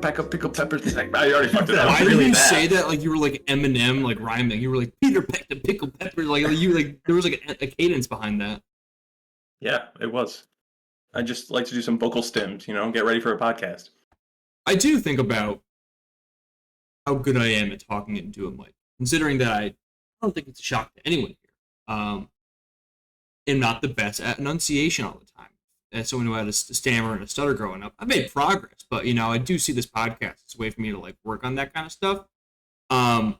pack of pickled peppers. I already fucked it up. Why did you say that like you were like Eminem, like rhyming? You were like Peter pecked a pickled pepper. Like you like there was like a cadence behind that. Yeah, it was. I just like to do some vocal stems, get ready for a podcast. I do think about how good I am at talking into a mic, considering that I don't think it's a shock to anyone here. Am not the best at enunciation all the time. As someone who had a stammer and a stutter growing up, I've made progress, but I do see this podcast as a way for me to like work on that kind of stuff. But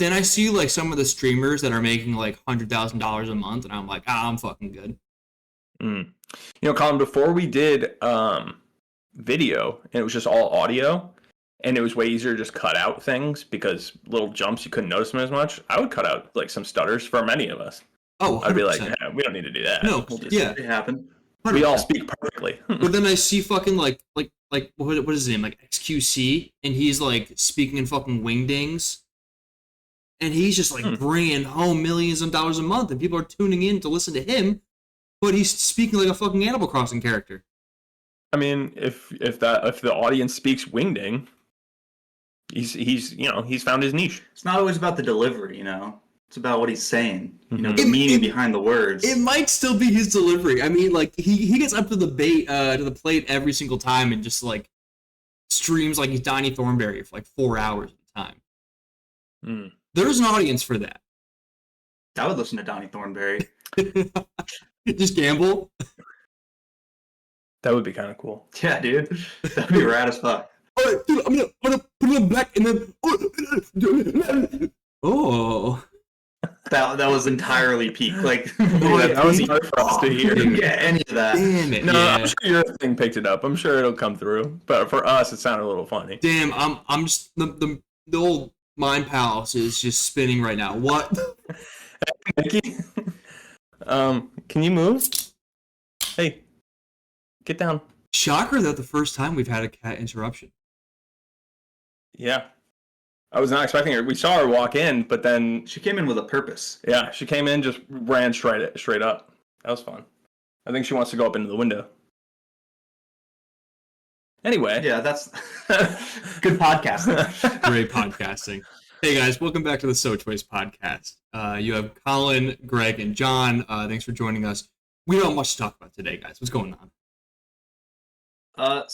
then I see like some of the streamers that are making like $100,000 a month, and I'm like, I'm fucking good. Colin, before we did video, and it was just all audio, and it was way easier to just cut out things because little jumps you couldn't notice them as much. I would cut out like some stutters for many of us. Oh, 100%. I'd be like, we don't need to do that. No, It happened. 100%. We all speak perfectly. But then I see fucking like what is his name? Like XQC, and he's like speaking in fucking wingdings, and he's just like bringing home millions of dollars a month, and people are tuning in to listen to him, but he's speaking like a fucking Animal Crossing character. I mean, if the audience speaks wingding, he's found his niche. It's not always about the delivery, It's about what he's saying, the meaning behind the words. It might still be his delivery. I mean, like he gets up to the plate every single time and just like streams like he's Donnie Thornberry for like 4 hours at a time. There's an audience for that. I would listen to Donnie Thornberry. Just gamble. That would be kind of cool. Yeah, dude, that'd be rad as fuck. All right, dude, I'm gonna put it on black and then. Oh. That was entirely peak. Like, that was hard for us to hear. Didn't get any of that. Damn it! No, yeah. I'm sure your thing picked it up. I'm sure it'll come through. But for us, it sounded a little funny. Damn, I'm just the old mind palace is just spinning right now. What? Mickey, can you move? Hey, get down. Shocker that the first time we've had a cat interruption. Yeah. I was not expecting her. We saw her walk in, but then she came in with a purpose. Yeah, she came in, just ran straight up. That was fun. I think she wants to go up into the window. Anyway. Yeah, that's good podcasting. Great podcasting. Hey guys, welcome back to the sochoicepodcast. You have Colin, Greg, and John. Thanks for joining us. We don't have much to talk about today, guys. What's going on?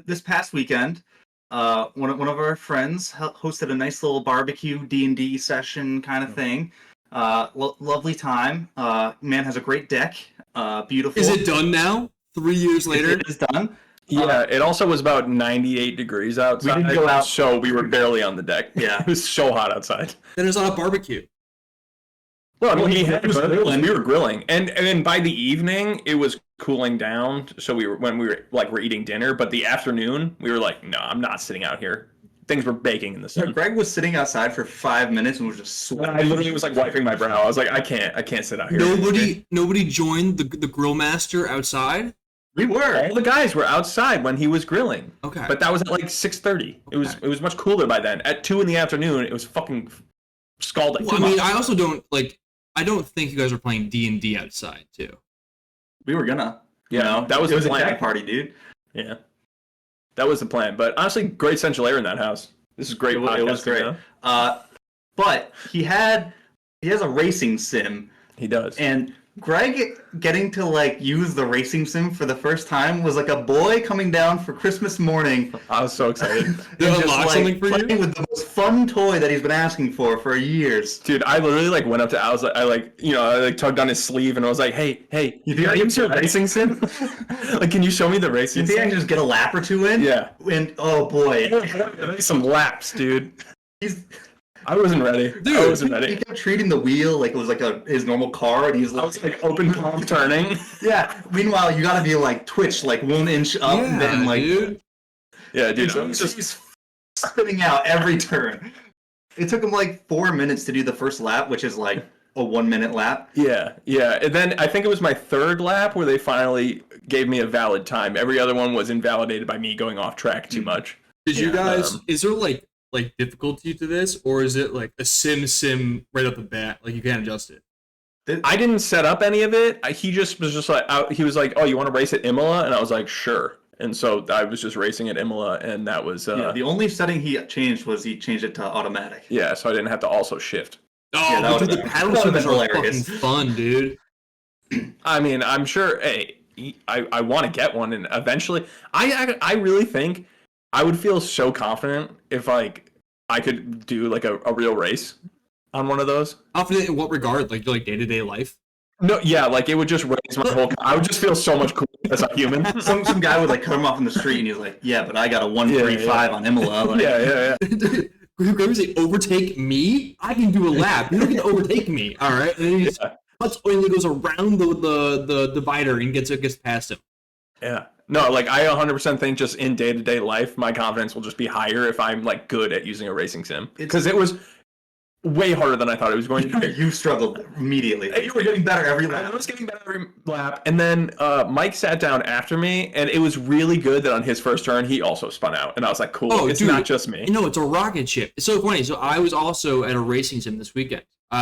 This past weekend, one of our friends hosted a nice little barbecue D&D session kind of thing. Lovely time. Man has a great deck. Beautiful. Is it done now? 3 years later? It is done. Yeah, it also was about 98 degrees outside. We didn't go out, so we were barely on the deck. Yeah. It was so hot outside. Then it's not a barbecue. Well, I mean, we were grilling, and then by the evening it was cooling down. So we were eating dinner, but the afternoon we were like, no, I'm not sitting out here. Things were baking in the sun. Yeah, Greg was sitting outside for 5 minutes and was just sweating. I literally was like wiping my brow. I was like, I can't sit out here. Nobody joined the grill master outside. We were. All the guys were outside when he was grilling. Okay. But that was at like 6:30. Okay. It was much cooler by then. At 2 PM, it was fucking scalding. Well, I mean, I also don't think you guys were playing D&D outside too. We were gonna. That was it the was plan. A deck party, dude. Yeah. That was the plan. But honestly, great central air in that house. This is great. It was great. But he has a racing sim. He does. And Greg getting to use the racing sim for the first time was like a boy coming down for Christmas morning. I was so excited. Did it unlock something for playing you? with the most fun toy that he's been asking for years. Dude, I literally went up to Al. I tugged on his sleeve and I was like, hey, you think I can see a racing sim? Can you show me the racing You think sim? I can just get a lap or two in? Yeah. And oh boy. Some laps, dude. I wasn't ready. Dude, I wasn't ready. He kept treating the wheel like it was his normal car, and he's I was open palm turning. Yeah. Meanwhile, you gotta be twitch 1 inch up, Yeah, and dude. Yeah, dude. He's spinning out every turn. It took him 4 minutes to do the first lap, which is a 1 minute lap. Yeah. And then I think it was my third lap where they finally gave me a valid time. Every other one was invalidated by me going off track too much. Did you guys? Is there difficulty to this, or is it a sim right off the bat? You can't adjust it. I didn't set up any of it. He just was he was like, "Oh, you want to race at Imola?" And I was like, "Sure." And so I was just racing at Imola, and that was the only setting he changed was he changed it to automatic. yeah. So I didn't have to also shift. Oh, that dude, the would've paddle been shifters are hilarious. fucking fun, dude. I mean, I'm sure. Hey, I want to get one, and eventually, I really think I would feel so confident if like I could do like a real race on one of those. Confident in what regard? Like day-to-day life? No, yeah, like it would just raise my whole. I would just feel so much cooler as a human. Some guy would like cut him off in the street, and he's like, "Yeah, but I got a 135 on Imola." Like, yeah. Gregor say, overtake me? I can do a lap. You don't get to overtake me, all right? And then he just cuts oil and goes around the divider and gets past him. Yeah. No, like I 100% think just in day-to-day life, my confidence will just be higher if I'm like good at using a racing sim. Because it was way harder than I thought it was going to be. You struggled immediately. You were getting better every lap. I was getting better every lap. And then Mike sat down after me, and it was really good that on his first turn, he also spun out. And I was like, cool, it's not just me. No, it's a rocket ship. It's so funny. So I was also at a racing sim this weekend. We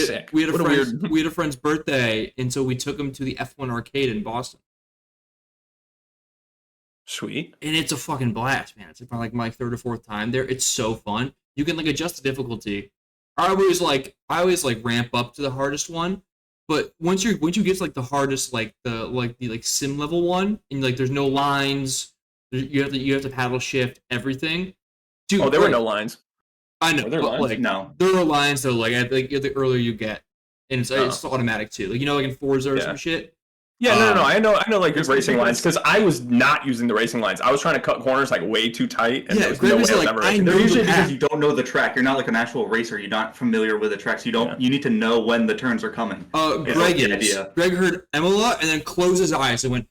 had a friend's birthday, and so we took him to the F1 arcade in Boston. Sweet. And it's a fucking blast, man. It's probably like my third or fourth time there. It's so fun. You can like adjust the difficulty. I always like ramp up to the hardest one, but once you get to like the hardest like the sim level one, and like there's no lines, you have to paddle shift everything. Dude, there were no lines. I know. Were there lines? Like, no, there are lines though. Like the earlier you get, and it's automatic too. Like like in Forza or some shit. Yeah, no. I know, like your racing lines because I was not using the racing lines. I was trying to cut corners like way too tight, and there was no way I was ever racing. They're usually because you don't know the track. You're not like an actual racer. You're not familiar with the tracks. You need to know when the turns are coming. Greg heard Imola and then closed his eyes and went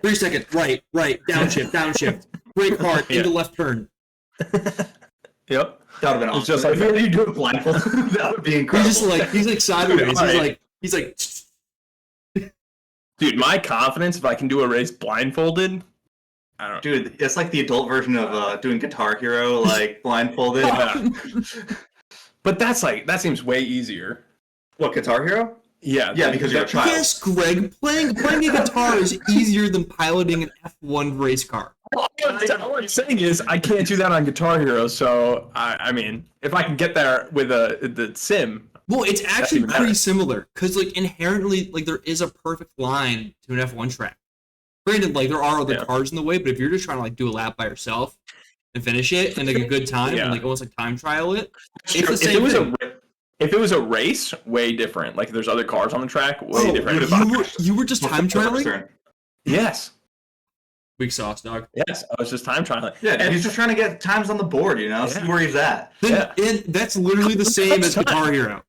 3 seconds, right, downshift, brake hard into left turn. Yep. That would have been awesome. It's just like if you do it blindfold, that would be incredible. He's like sideways. He's like. Dude, my confidence if I can do a race blindfolded, I don't know. Dude, it's like the adult version of doing Guitar Hero, like blindfolded. But that seems way easier. What, Guitar Hero? Yeah, because you're a child. Yes, Greg, playing a guitar is easier than piloting an F1 race car. All I'm saying is I can't do that on Guitar Hero, so I mean, if I can get there with the sim. Well, it's actually pretty similar because, like, inherently, like, there is a perfect line to an F1 track. Granted, like, there are other cars in the way, but if you're just trying to like do a lap by yourself and finish it and like a good time and like almost like time trial it, it's the same thing. If it was a race, way different. Like, if there's other cars on the track, way different. You were just time trialing? Yes. Weak sauce, dog. Yes, I was just time trialing. Yeah, and he's just trying to get times on the board, see where he's at. And that's literally the same as Guitar Hero.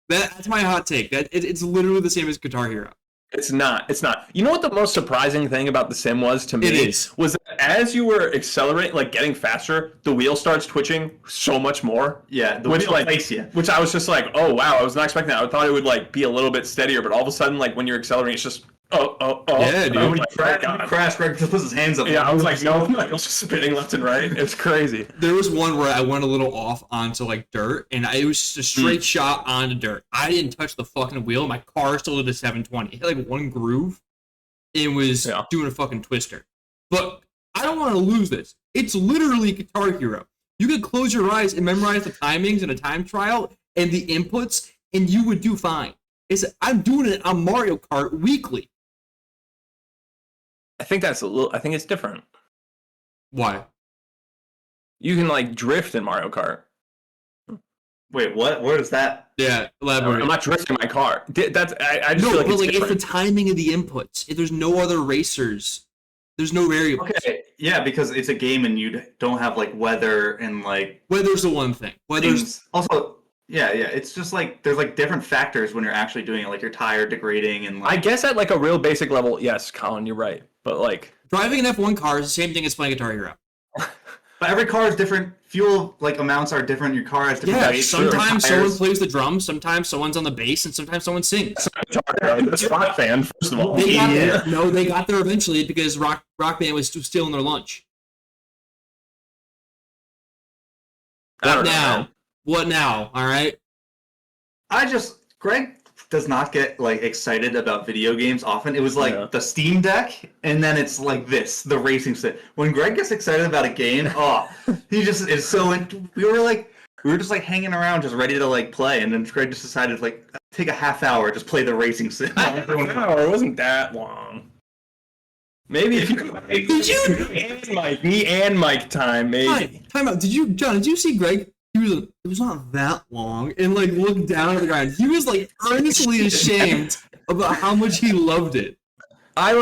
That's my hot take. It's literally the same as Guitar Hero. It's not. You know what the most surprising thing about the sim was to me? Was that as you were accelerating, like getting faster, the wheel starts twitching so much more. Yeah, the wheel plays you. Which I was just like, oh wow, I was not expecting that. I thought it would like be a little bit steadier, but all of a sudden, like when you're accelerating, it's just Yeah, dude. When he crashed, Greg just puts his hands up. Yeah, I was like, no, I was just spinning left and right. It was crazy. There was one where I went a little off onto like dirt, and it was just a straight shot onto dirt. I didn't touch the fucking wheel. My car still did a 720. It had like one groove. It was doing a fucking twister. But I don't want to lose this. It's literally Guitar Hero. You could close your eyes and memorize the timings in a time trial and the inputs, and you would do fine. I'm doing it on Mario Kart weekly. I think it's different. Why? You can like drift in Mario Kart. Wait, what? What is that? Yeah, elaborate. I'm not drifting my car. I just feel like it's the timing of the inputs. If there's no other racers, there's no variables. Okay, yeah, because it's a game and you don't have like weather and like weather's the one thing. Weather's also. Yeah, it's just like there's like different factors when you're actually doing it, like your tire degrading and like... I guess at like a real basic level, yes, Colin, you're right. But like driving an F1 car is the same thing as playing Guitar Hero. But every car is different. Fuel like amounts are different. Your car has different weights. Sometimes someone plays the drums, sometimes someone's on the bass, and sometimes someone sings. That's rock band, first of all. They got there. No, they got there eventually because rock band was stealing their lunch. What now? All right. Greg does not get like excited about video games often. It was like the Steam Deck, and then it's like the racing sim. When Greg gets excited about a game, he just is so. We were just like hanging around, just ready to like play, and then Greg just decided like take a half hour, just play the racing sim. Half an hour. It wasn't that long. Maybe if you did you me and Mike time, maybe. Time out. John? Did you see Greg? It was not that long, and like looked down at the ground. He was like earnestly ashamed about how much he loved it. I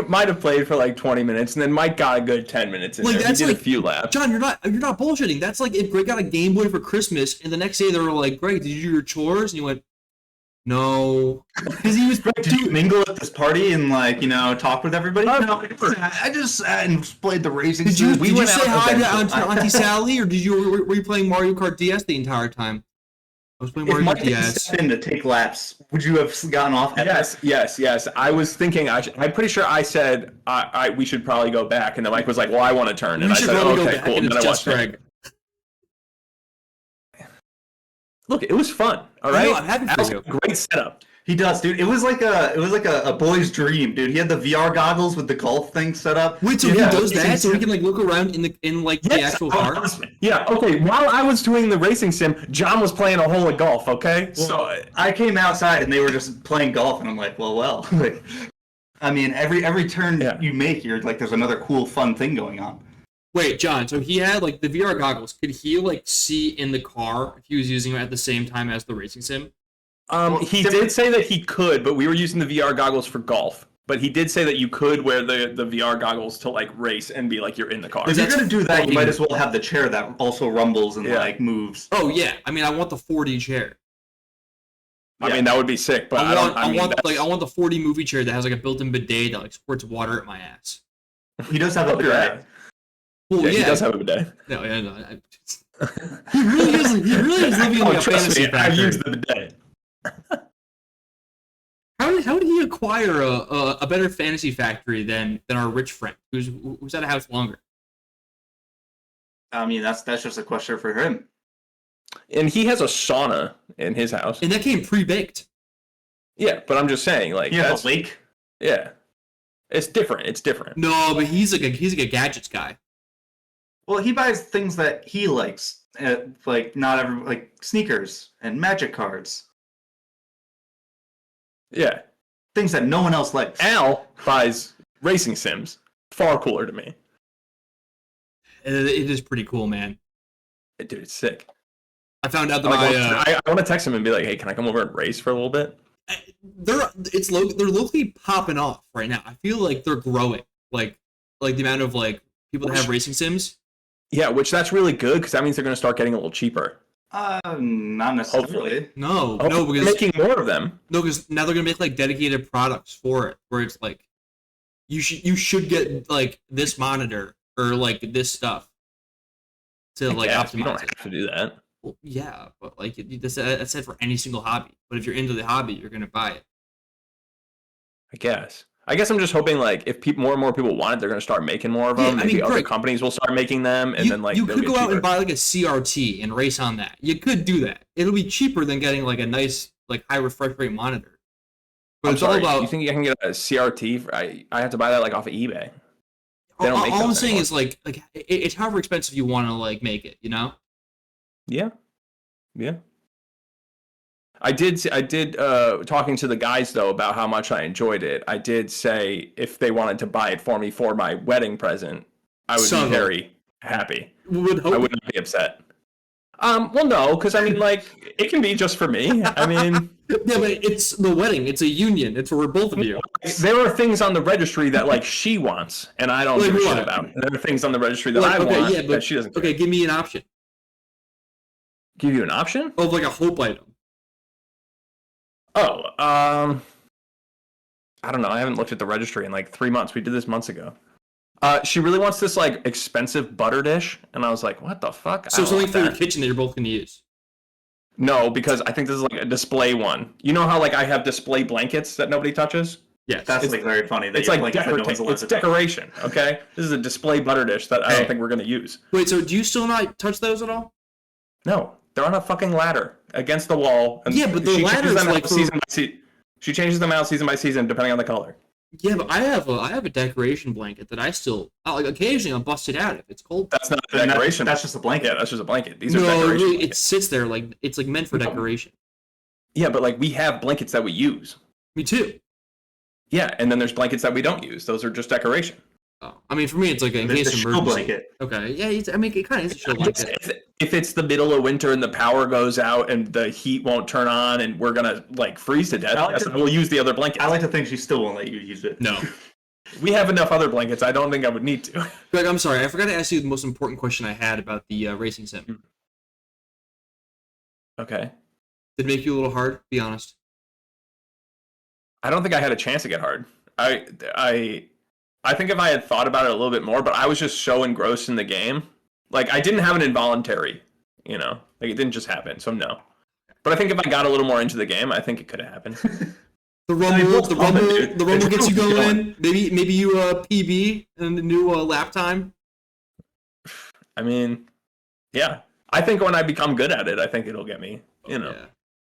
might have played for like 20 minutes, and then Mike got a good 10 minutes in there. That's he did a few laps. John, you're not bullshitting. That's like if Greg got a Game Boy for Christmas, and the next day they were like, "Greg, did you do your chores?" And you went, "No," because he was. Did you mingle at this party and like talk with everybody? No, I just sat and played the racing. Did you say hi to Auntie Sally, or were you playing Mario Kart DS the entire time? I was playing Mario Kart DS. Stepped in to take laps, would you have gotten off? Yes. I was thinking. I'm pretty sure I said we should probably go back, and then Mike was like, "Well, I want to turn," and I said, "Okay, cool." And then I watched Greg. Look, it was fun. All right, I'm happy for you. Great setup. He does, dude. It was like a boy's dream, dude. He had the VR goggles with the golf thing set up. Wait, so he does that, so he can like look around in the actual car. Yeah. Okay. While I was doing the racing sim, John was playing a hole of golf. Okay. Well, so I came outside and they were just playing golf, and I'm like, well. Like, I mean, every turn you make, you're like, there's another cool, fun thing going on. Wait, John. So he had like the VR goggles. Could he like see in the car if he was using them at the same time as the racing sim? He did say that he could, but we were using the VR goggles for golf. But he did say that you could wear the VR goggles to like race and be like you're in the car. If you're gonna do that, you might as well have the chair that also rumbles and like moves. Oh yeah, I mean, I want the 4D chair. I mean, that would be sick, but I want the 4D movie chair that has like a built-in bidet that like squirts water at my ass. He does have a bidet. Well, he does have a bidet. No. He really is living in a fantasy factory. I've used the bidet. How did he acquire a better fantasy factory than our rich friend who's at a house longer? I mean, that's just a question for him. And he has a sauna in his house. And that came pre-baked. Yeah, but I'm just saying, like, that's a lake. Yeah, it's different. No, but he's like a gadgets guy. Well, he buys things that he likes, like like sneakers and magic cards. Yeah, things that no one else likes. Al buys racing sims. Far cooler to me. It is pretty cool, man. Dude, it's sick. I found out that I want to text him and be like, "Hey, can I come over and race for a little bit?" They're locally popping off right now. I feel like they're growing. Like the amount of like people that have racing sims. Yeah, which that's really good because that means they're going to start getting a little cheaper. Not necessarily. No, because they're making more of them. No, because now they're gonna make like dedicated products for it, where it's like you should get like this monitor or like this stuff to like optimize. You don't have to do that. Well, yeah, but like that's said for any single hobby. But if you're into the hobby, you're gonna buy it. I guess I'm just hoping like if more and more people want it, they're gonna start making more of them. Maybe other companies will start making them, and then like you could go out and buy like a CRT and race on that. You could do that. It'll be cheaper than getting like a nice like high refresh rate monitor. But it's all about. You think I can get a CRT? I have to buy that like off of eBay. They don't make all I'm saying is like it's however expensive you want to like make it. You know? Yeah. I did talking to the guys though about how much I enjoyed it. I did say if they wanted to buy it for me for my wedding present, I would be very happy. I would not be upset. Well, no, because I mean, like, it can be just for me. I mean, yeah, but it's the wedding. It's a union. It's for both of you. There are things on the registry that like she wants, and I don't give a shit about. There are things on the registry that I want that she doesn't. Okay, give me an option. Give you an option of like a hope item. Oh, I don't know. I haven't looked at the registry in like 3 months. We did this months ago. She really wants this like expensive butter dish, and I was like, "What the fuck?" So something for your kitchen that you're both gonna use? No, because I think this is like a display one. You know how like I have display blankets that nobody touches? Yeah, that's like very funny. It's like it's decoration. Okay, this is a display butter dish that I don't think we're gonna use. Wait, so do you still not touch those at all? No, they're on a fucking ladder. against the wall. And yeah, but the ladder's like she changes them out season by season depending on the color. Yeah, but I have a decoration blanket that I still like. Occasionally, I'll bust it out if it's cold. That's not a decoration. That's just a blanket. Yeah, that's just a blanket. These are No, decoration. it sits there like it's like meant for decoration. Yeah, but like we have blankets that we use. Me too. Yeah, and then there's blankets that we don't use. Those are just decoration. Oh, I mean, for me, it's like in case of emergency. Blanket. Okay, yeah, I mean, it kind of is a chill blanket. If it's the middle of winter and the power goes out and the heat won't turn on and we're gonna like freeze to death, we'll use the other blanket. I like to think she still won't let you use it. No. We have enough other blankets. I don't think I would need to. Greg, I'm sorry. I forgot to ask you the most important question I had about the racing sim. Okay. Did it make you a little hard? Be honest. I don't think I had a chance to get hard. I think if I had thought about it a little bit more, but I was just so engrossed in the game. Like, I didn't have an involuntary, you know? Like, it didn't just happen, so no. But I think if I got a little more into the game, I think it could have happened. The rumble gets you going. Maybe you PB and the new lap time. I mean, yeah. I think when I become good at it, I think it'll get me, you know. Yeah.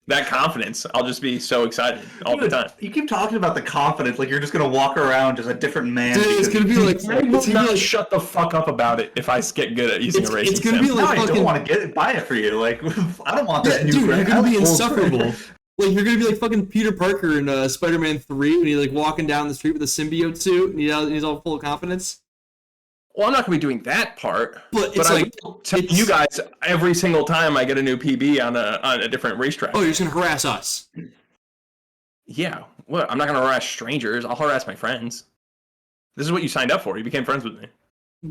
That confidence, I'll just be so excited all the time. You keep talking about the confidence like you're just gonna walk around as a different man. Dude, it's gonna be like it's not like, shut the fuck up about it if I get good at using a racing sim. It's gonna be like I don't want to buy it for you. Like I don't want this new. Dude, you're gonna be insufferable. Like you're gonna be like fucking Peter Parker in Spider-Man 3 when he's like walking down the street with a symbiote suit and he's all full of confidence. Well, I'm not going to be doing that part, but I will tell you guys every single time I get a new PB on a different racetrack. Oh, you're just going to harass us? Yeah. Well, I'm not going to harass strangers. I'll harass my friends. This is what you signed up for. You became friends with me.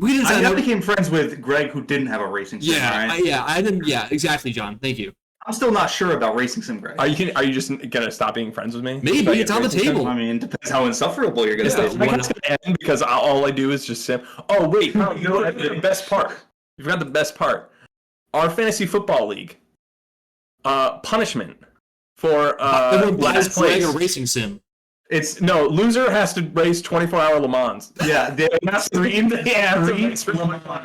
I became friends with Greg, who didn't have a racing sim. Yeah, right? I didn't. Yeah, exactly, John. Thank you. I'm still not sure about racing sim, Greg. Are you just gonna stop being friends with me? Maybe it's on the table. Sim? I mean, depends how insufferable you're gonna be. I guess it's gonna end because all I do is just sim. Oh wait, you know what? The best part. You forgot the best part. Our fantasy football league. Punishment for last place. A racing sim. It's loser has to race 24-hour Le Mans. Yeah, they stream.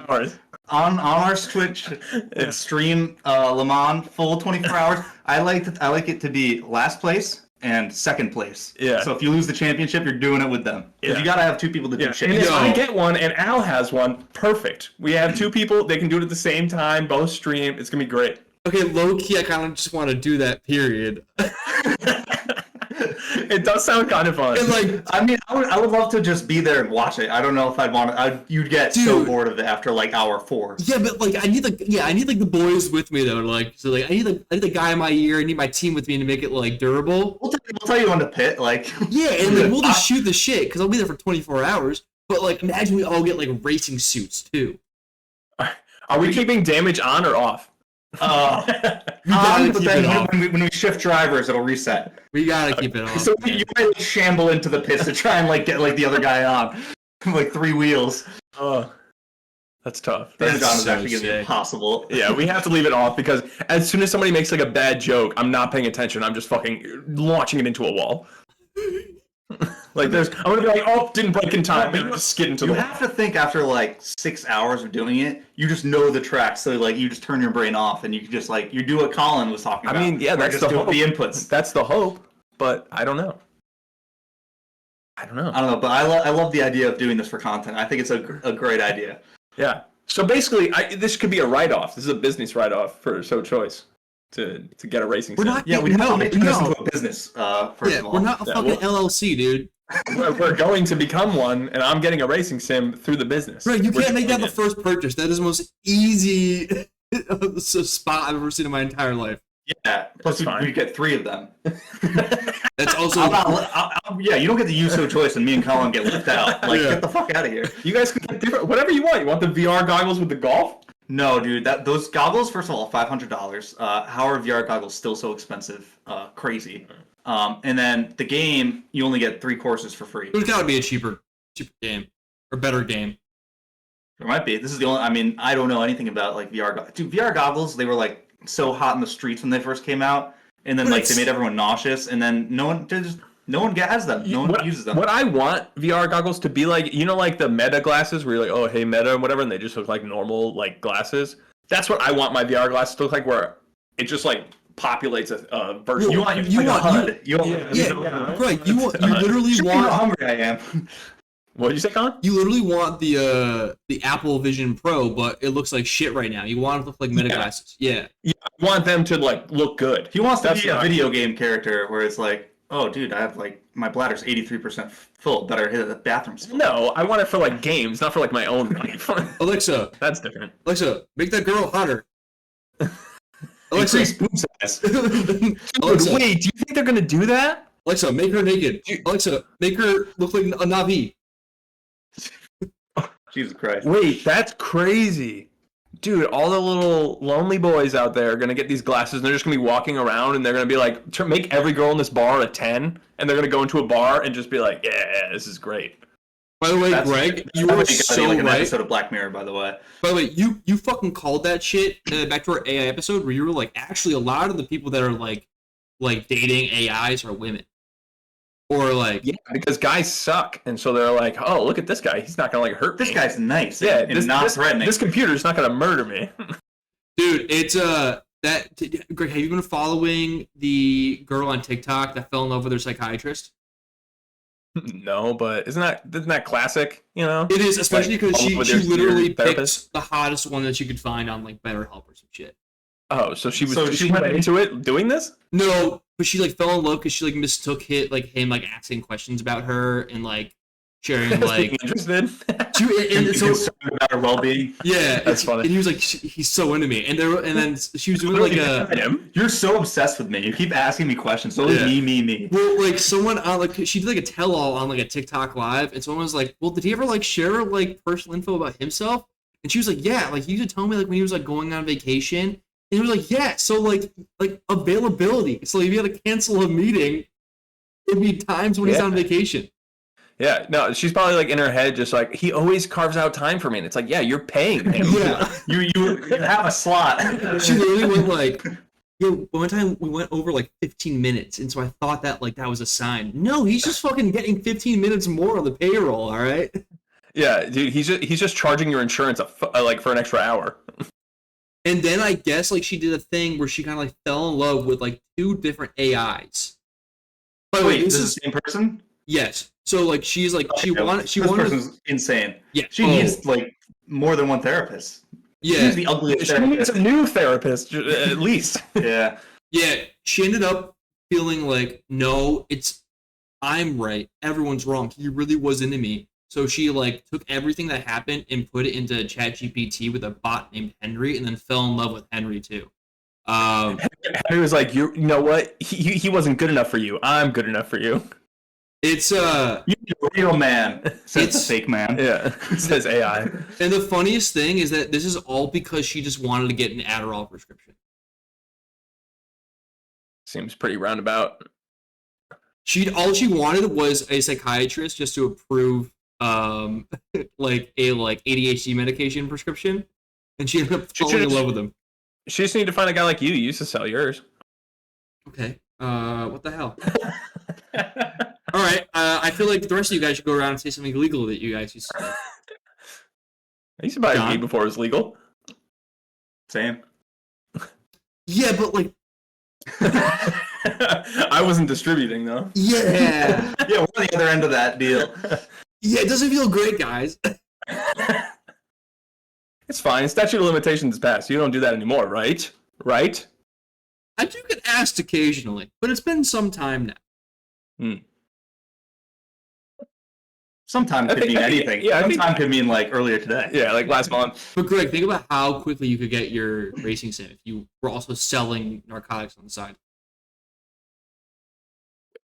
hours. On our Twitch stream Le Mans full 24 hours. I like it to be last place and second place. Yeah. So if you lose the championship, you're doing it with them. Because you gotta have two people to do shit. And if I get one and Al has one, perfect. We have two people. They can do it at the same time. Both stream. It's gonna be great. Okay, low key, I kind of just want to do that. Period. It does sound kind of fun. And like, I mean, I would love to just be there and watch it. I don't know if I'd want to. You'd get so bored of it after like hour 4. Yeah, but like, I need the boys with me though. Like, so like, I need the guy in my ear. I need my team with me to make it like durable. We'll tell you when to pit. Like, yeah, and like, we'll just shoot the shit because I'll be there for 24 hours. But like, imagine we all get like racing suits too. Are we keeping damage on or off? But then when we shift drivers, it'll reset. We gotta keep it on. So you might shamble into the pits to try and like get like the other guy on, like 3 wheels. Oh, that's tough. That is actually gonna be impossible. Yeah, we have to leave it off because as soon as somebody makes like a bad joke, I'm not paying attention. I'm just fucking launching it into a wall. Like I'm gonna be like, oh, didn't break in time. And just skid into the wall. You have to think after like 6 hours of doing it, you just know the track, so like you just turn your brain off and you can just like you do what Colin was talking about. I mean, yeah, that's the hope. The inputs. That's the hope, but I don't know. I don't know, but I love the idea of doing this for content. I think it's a great idea. Yeah. So basically, this could be a write-off. This is a business write-off for So Choice. To get a racing sim. We have to make this into a business, first of all. We're not a fucking LLC, dude. We're going to become one, and I'm getting a racing sim through the business. Right, you can't make that the first purchase. That is the most easy spot I've ever seen in my entire life. Yeah, plus we get 3 of them. That's also... yeah, you don't get to use So Choice, and me and Colin get left out. Like, get the fuck out of here. You guys can get different... Whatever you want. You want the VR goggles with the golf? No, dude. Those goggles, first of all, $500. How are VR goggles still so expensive? Crazy. And then the game, you only get 3 courses for free. There's got to be a cheaper game or better game. There might be. This is the only. I mean, I don't know anything about like VR goggles. Dude, VR goggles, they were like so hot in the streets when they first came out, and then like they made everyone nauseous, and then no one has them. No one uses them. What I want VR goggles to be like, you know, like the Meta glasses where you're like, oh, hey, Meta and whatever, and they just look like normal like glasses. That's what I want my VR glasses to look like, where it just like populates a virtual. You want a HUD. You want, right. You literally show me want. how hungry I am. What did you say, Colin? You literally want the Apple Vision Pro, but it looks like shit right now. You want it to look like Meta glasses. Yeah. Yeah, I want them to like look good. He wants to be a video game character where it's like, oh, dude, I have like my bladder's 83% full. Better hit the bathroom. No, I want it for like games, not for like my own life. Alexa, that's different. Alexa, make that girl hotter. Alexa, increase boom size. Alexa, wait, do you think they're gonna do that? Alexa, make her naked. Alexa, make her look like a Navi. Jesus Christ. Wait, that's crazy. Dude, all the little lonely boys out there are going to get these glasses and they're just going to be walking around and they're going to be like, make every girl in this bar a 10. And they're going to go into a bar and just be like, yeah, this is great. By the way, Greg, you were so like an right. episode of Black Mirror, by the way. By the way, you fucking called that shit back to our AI episode where you were like, actually, a lot of the people that are like dating AIs are women. Or like, yeah, because guys suck, and so they're like, "Oh, look at this guy. He's not gonna like hurt me. This guy's nice. Yeah, and not threatening. This computer's not gonna murder me." Dude, it's Greg, have you been following the girl on TikTok that fell in love with her psychiatrist? No, but isn't that classic? You know, it is, especially because she literally picked the hottest one that she could find on like BetterHelp or some shit. Oh, so she went into it doing this? No, but she like fell in love because she like mistook him like asking questions about her and like sharing like interested. And so about her well-being. Yeah, that's funny. And he was like, he's so into me, and then she was doing like You're so obsessed with me. You keep asking me questions. So me. Well, like someone on like she did like a tell-all on like a TikTok live, and someone was like, well, did he ever like share like personal info about himself? And she was like, yeah, like he used to tell me like when he was like going on vacation. And he was like, yeah, so like availability. So if you had to cancel a meeting, it'd be times when he's on vacation. Yeah, no, she's probably like in her head just like, he always carves out time for me. And it's like, yeah, you're paying him. Yeah. you have a slot. She literally went like, yo, one time we went over like 15 minutes. And so I thought that like that was a sign. No, he's just fucking getting 15 minutes more on the payroll, all right? Yeah, dude, he's just charging your insurance like for an extra hour. And then I guess like she did a thing where she kind of like fell in love with like two different AIs. By the way, this is the same person? Yes. So like she's like she wanted. This person's insane. Yeah. She needs like more than one therapist. Yeah. She needs the ugliest therapist. She needs a new therapist at least. Yeah. Yeah. She ended up feeling like, no, I'm right. Everyone's wrong. He really was into me. So she like took everything that happened and put it into ChatGPT with a bot named Henry, and then fell in love with Henry too. Henry was like, you know what? He wasn't good enough for you. I'm good enough for you. It's you're a real man. Says fake man. Yeah, it says AI. And the funniest thing is that this is all because she just wanted to get an Adderall prescription. Seems pretty roundabout. All she wanted was a psychiatrist just to approve like a ADHD medication prescription, and she ended up falling in love with him. She just need to find a guy like you. You used to sell yours. Okay. What the hell? All right. I feel like the rest of you guys should go around and say something illegal that you guys used to say. I used to buy weed before it was legal. Same. Yeah, but like. I wasn't distributing though. Yeah. Yeah, we're on the other end of that deal. Yeah, it doesn't feel great, guys. It's fine. Statute of limitations is passed. You don't do that anymore, right? Right? I do get asked occasionally, but it's been some time now. Sometimes could mean anything. Yeah, sometimes could mean like earlier today. Yeah, like last month. But Greg, think about how quickly you could get your racing sim if you were also selling narcotics on the side.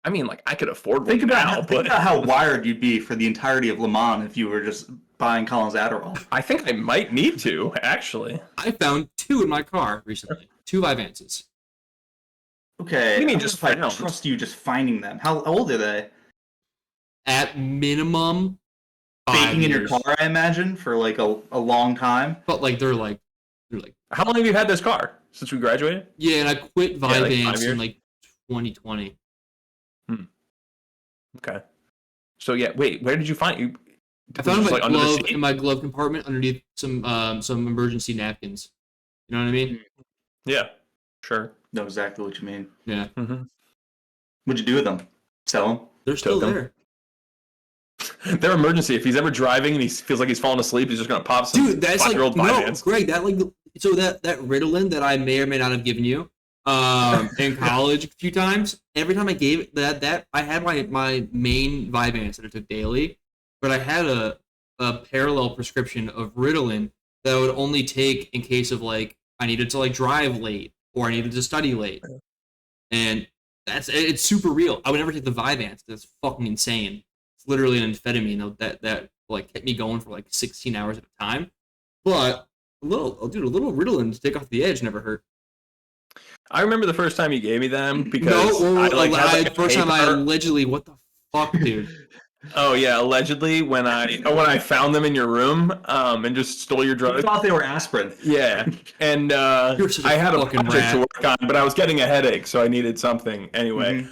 I mean, like, I could afford one think about how wired you'd be for the entirety of Le Mans if you were just buying Colin's Adderall. I think I might need to, actually. I found 2 in my car recently. 2 Vyvances. Okay. What do you mean just I trust you just finding them. How old are they? At minimum 5 baking in years. your car, I imagine, for like a long time. But like they're like how long have you had this car? Since we graduated? Yeah, and I quit Vyvanse in like 2020. Okay. So yeah, wait, where did you find you? I found it in my glove compartment underneath some emergency napkins. You know what I mean? Yeah, sure. Know exactly what you mean. Yeah. Mm-hmm. What'd you do with them? Sell them? They're still Took 'em. there. They're emergency. If he's ever driving and he feels like he's falling asleep, he's just gonna pop some Dude, that's like, 5-year-old no, Vyvanse. Greg, so that Ritalin that I may or may not have given you in college a few times, every time I gave it that I had my main Vyvanse that I took daily, but I had a parallel prescription of Ritalin that I would only take in case of like I needed to like drive late or I needed to study late. And it's super real. I would never take the Vyvanse. That's fucking insane. It's literally an amphetamine that like kept me going for like 16 hours at a time. But a little Ritalin to take off the edge never hurt. I remember the first time you gave me them because first time I allegedly, what the fuck, dude? Oh yeah, allegedly when I found them in your room and just stole your drugs. I thought they were aspirin. Yeah, and I had a project to work on, but I was getting a headache, so I needed something anyway.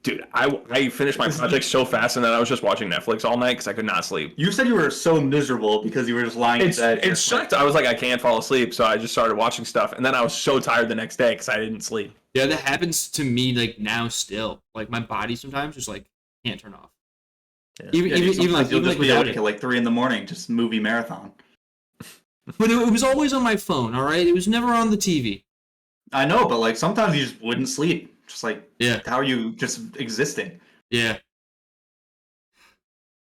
Dude, I finished my project so fast, and then I was just watching Netflix all night because I could not sleep. You said you were so miserable because you were just lying in bed. It sucked. I was like, I can't fall asleep, so I just started watching stuff, and then I was so tired the next day because I didn't sleep. Yeah, that happens to me like now still. Like my body sometimes just like can't turn off. Yeah. Even like without it, like 3 a.m, just movie marathon. But it was always on my phone. All right, it was never on the TV. I know, but like sometimes you just wouldn't sleep. Just like, yeah, how are you just existing? Yeah,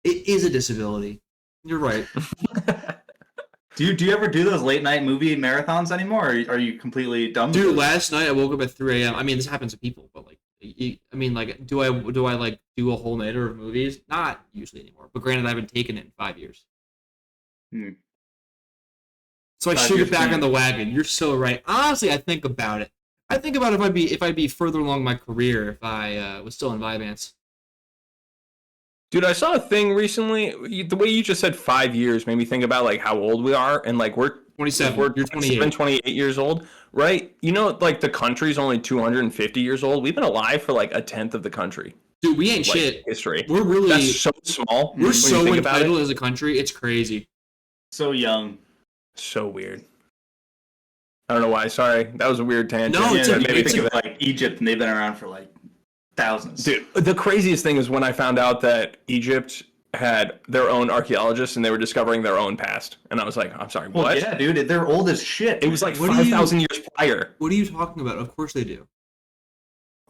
it is a disability. You're right. Do you ever do those late night movie marathons anymore? Or are you completely dumb? Dude, last night I woke up at 3 a.m. I mean, this happens to people, but like, do I like do a whole night of movies? Not usually anymore. But granted, I haven't taken it in 5 years. So I should get back on the wagon. You're so right. Honestly, I think about it. I think about if I'd be further along my career if I was still in Vyvanse. Dude, I saw a thing recently. The way you just said 5 years made me think about like how old we are, and like we're 27. You're 28. 28 years old, right? You know, like the country's only 250 years old. We've been alive for like a tenth of the country. Dude, we ain't shit. History. We're really that's so small. We're so entitled as a country. It's crazy. So young. So weird. I don't know why. Sorry, that was a weird tangent. No, it's made me think of like Egypt, and they've been around for like thousands. Dude, the craziest thing is when I found out that Egypt had their own archaeologists and they were discovering their own past, and I was like, I'm sorry, what? Well, yeah, dude, they're old as shit. It was like 5,000 years prior. What are you talking about? Of course they do.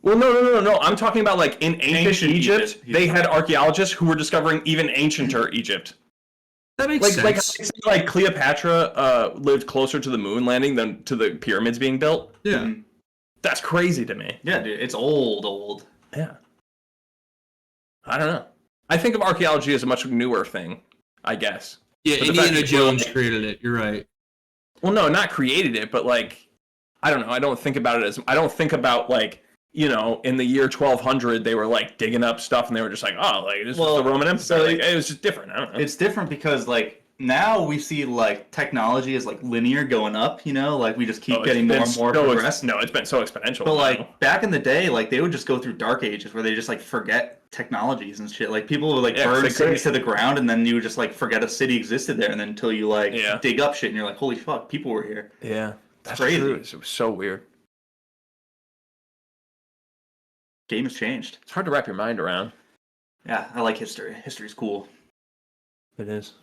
Well, no. I'm talking about like in ancient Egypt, they had archaeologists who were discovering even ancienter Egypt. That makes sense. Like Cleopatra lived closer to the moon landing than to the pyramids being built. Yeah. That's crazy to me. Yeah, dude, it's old. Yeah. I don't know. I think of archaeology as a much newer thing, I guess. Yeah, Indiana Jones created it. You're right. Well, no, not created it, but like, I don't know. I don't think about like, you know, in the year 1200, they were like digging up stuff and they were just like, oh, like this was the Roman Empire. So like, it was just different. I don't know. It's different because like now we see like technology is like linear going up, you know, like we just keep getting more and more progress. No, it's been so exponential. But like back in the day, like they would just go through dark ages where they just like forget technologies and shit. Like people would like burn cities to the ground and then you would just like forget a city existed there and then until you like dig up shit and you're like, holy fuck, people were here. Yeah. That's crazy. True. It was so weird. Game has changed. It's hard to wrap your mind around. Yeah, I like history. History's cool. It is.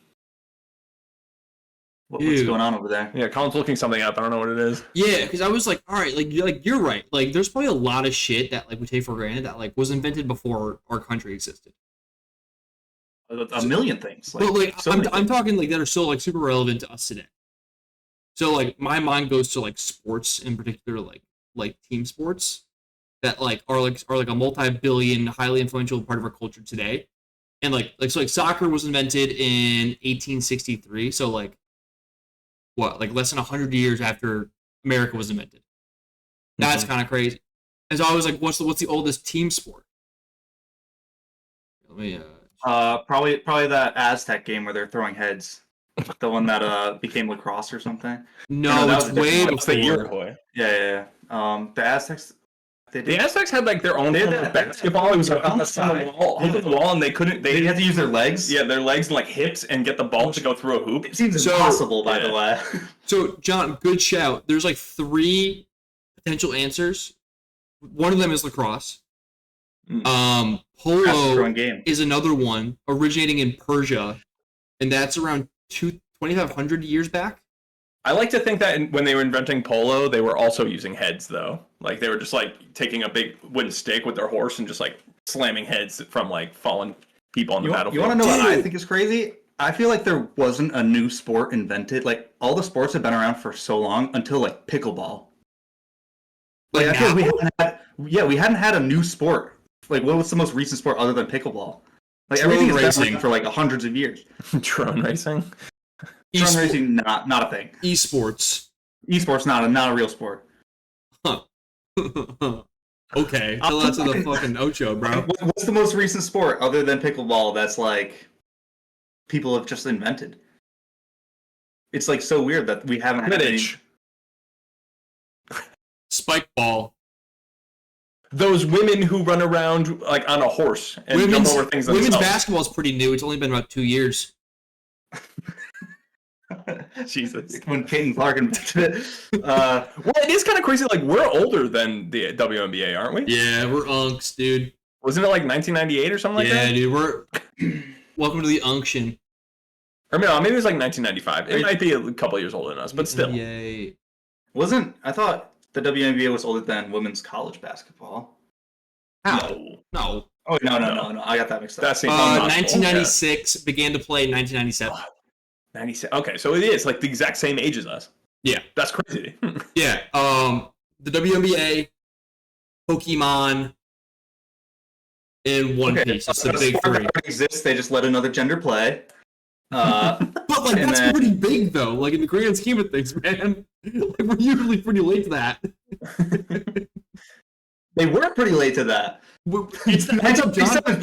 What's going on over there? Yeah, Colin's looking something up. I don't know what it is. Yeah, because I was like, all right, like you're right. Like, there's probably a lot of shit that like we take for granted that like was invented before our country existed. A million things. Like, but like, I'm talking like that are still like super relevant to us today. So like, my mind goes to like sports in particular, like team sports that like are a multi-billion, highly influential part of our culture today. And like soccer was invented in 1863. So like. What, like less than 100 years after America was invented? That's kind of crazy. And so I was like, what's the oldest team sport? Let me, probably that Aztec game where they're throwing heads. The one that became lacrosse or something. No, it's way before. Iroquois. Yeah. The Aztecs. The Aztecs had like their own basketball. It was like on the wall, and they couldn't. They had to use their legs. Yeah, their legs and like hips, and get the ball to go through a hoop. It seems impossible, by the way. So, John, good shout. There's like 3 potential answers. One of them is lacrosse. Mm. Polo is another one originating in Persia, and that's around 2,500 years back. I like to think that when they were inventing polo, they were also using heads, though. Like, they were just, like, taking a big wooden stick with their horse and just, like, slamming heads from, like, fallen people on the battlefield. You want to know what I think is crazy? I feel like there wasn't a new sport invented. Like, all the sports have been around for so long until, like, pickleball. Like, I feel like we hadn't had a new sport. Like, what was the most recent sport other than pickleball? Like, everything has been around for, like, hundreds of years. Drone racing? Drone racing, not a thing. Esports, not a real sport. Huh. Okay, tell that to the fucking Ocho, bro. What's the most recent sport other than pickleball that's like people have just invented? It's like so weird that we haven't had any... Spike ball. Those women who run around like on a horse and jump over things themselves. Women's basketball is pretty new. It's only been about 2 years. Jesus. When Peyton Clark invented it. Well, it is kind of crazy. Like, we're older than the WNBA, aren't we? Yeah, we're unks, dude. Wasn't it like 1998 or something like that? Yeah, dude, we're... Welcome to the unction. Or no, maybe it was like 1995. It might be a couple years older than us, but still. Yay. I thought the WNBA was older than women's college basketball. How? No. Oh, no. I got that mixed up. That's 1996, began to play in 1997. 96. Okay, so it is like the exact same age as us. Yeah. That's crazy. Yeah. The WNBA, Pokemon, and One Piece. It's the big three. Exists, they just let another gender play. But like that's pretty big though. Like in the grand scheme of things, man. Like we're usually pretty late to that. They were pretty late to that. It's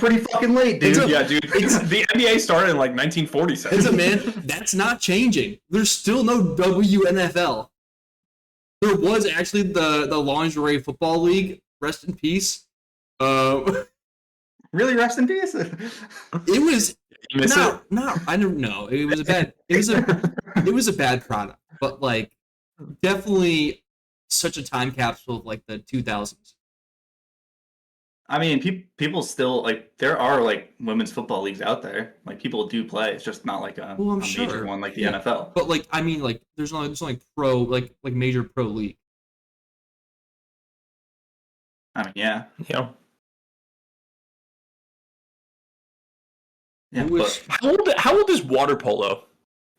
pretty fucking late, dude. Yeah, dude. The NBA started in like 1947. It's man, that's not changing. There's still no WNFL. There was actually the Lingerie Football League. Rest in peace. Really, rest in peace. It was not. I don't know. It was a bad. It was a bad product, but like definitely such a time capsule of like the 2000s. I mean, people still like there are like women's football leagues out there. Like people do play. It's just not like a major one like the NFL. But like I mean, like there's no like pro like major pro league. I mean, yeah. Yeah, but how old is water polo?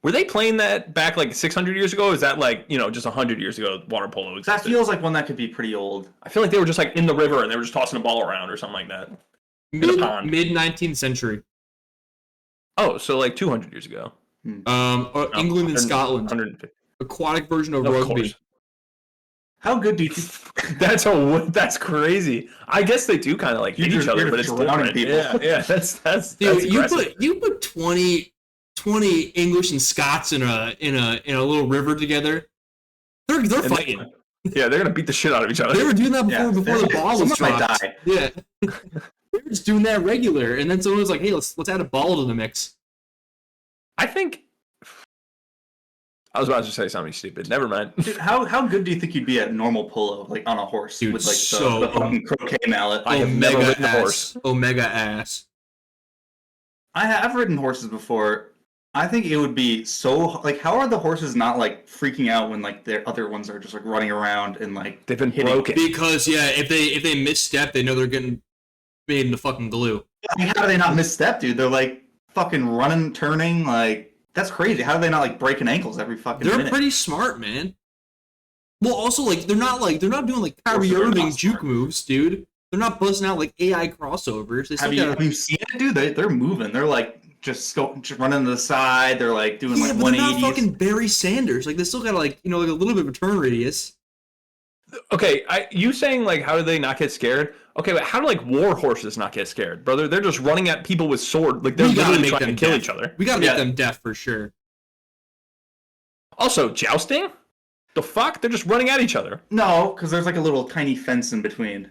Were they playing that back like 600 years ago? Or is that like, just 100 years ago water polo existed? That feels like one that could be pretty old. I feel like they were just like in the river and they were just tossing a ball around or something like that. In a pond. Mid 19th century. Oh, so like 200 years ago. England and Scotland. 150. Aquatic version of rugby. Course. How good do you think? That's crazy. I guess they do kind of like hit each other, but it's different. People. Yeah. That's dude. That's you put 20 English and Scots in a little river together. They're fighting. They're gonna beat the shit out of each other. They were doing that before the ball was dropped. Yeah, they were just doing that regular, and then someone was like, "Hey, let's add a ball to the mix." I think I was about to say something stupid. Never mind. Dude, how good do you think you'd be at normal polo, like on a horse, dude, with like the fucking croquet mallet? I have never ridden a horse. Omega ass. I've ridden horses before. I think it would be so like, how are the horses not like freaking out when like their other ones are just like running around and like they've been broken? Because if they misstep, they know they're getting made into fucking glue. I mean, how do they not misstep, dude? They're like fucking running, turning, like that's crazy. How do they not like breaking ankles every fucking minute? They're pretty smart, man. Well, also like they're not doing like Kyrie Irving juke moves, dude. They're not busting out like AI crossovers. Have you seen it, dude? They're moving. They're like just running to the side. They're like doing like 180s. They're not fucking Barry Sanders. Like they still got like like a little bit of a turn radius. Okay, you saying like how do they not get scared? Okay, but how do like war horses not get scared, brother? They're just running at people with sword. Like they're literally trying to kill each other. We gotta make them deaf for sure. Also, jousting? The fuck? They're just running at each other. No, because there's like a little tiny fence in between.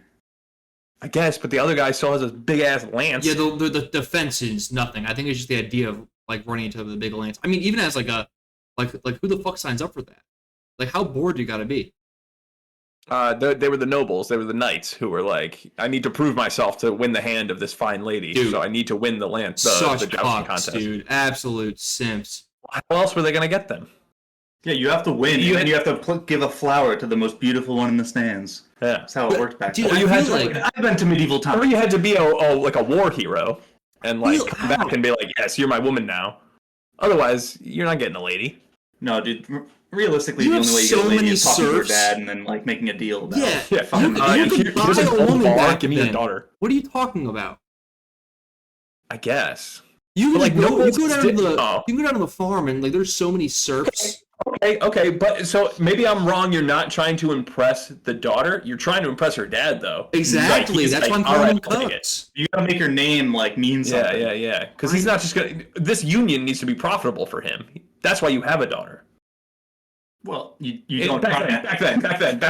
I guess, but the other guy still has a big ass lance. Yeah, the fence is nothing. I think it's just the idea of like running into the big lance. I mean, even as like a like who the fuck signs up for that? Like how bored you gotta be? They were the nobles. They were the knights who were like, I need to prove myself to win the hand of this fine lady. Dude, so I need to win the Such jousting pucks, contest. dude. Absolute simps. How else were they going to get them? Yeah, you have to win, and you have to give a flower to the most beautiful one in the stands. Yeah. That's how it worked back Dude, then. I feel like I've been to medieval times. Or you had to be like a war hero and like come back How? and be like, yes, you're my woman now. Otherwise, you're not getting a lady. No, dude. Realistically, You the have only way you so get a lady many is talking to her serfs. dad and then like making a deal about Yeah. Yeah, fucking You could buy here's a gold woman bar, back give me your then. daughter. What are you talking about? I guess. You But, can like, go nobles down to did- the oh. you can go down to the farm and like there's so many serfs. Okay, but so maybe I'm wrong. You're not trying to impress the daughter. You're trying to impress her dad, though. Exactly. He's That's like, why I'm "All calling right, them I'll take it." cucks. You gotta make your name like mean something. Yeah. Because he's not just gonna. This union needs to be profitable for him. That's why you have a daughter. Well, you don't Back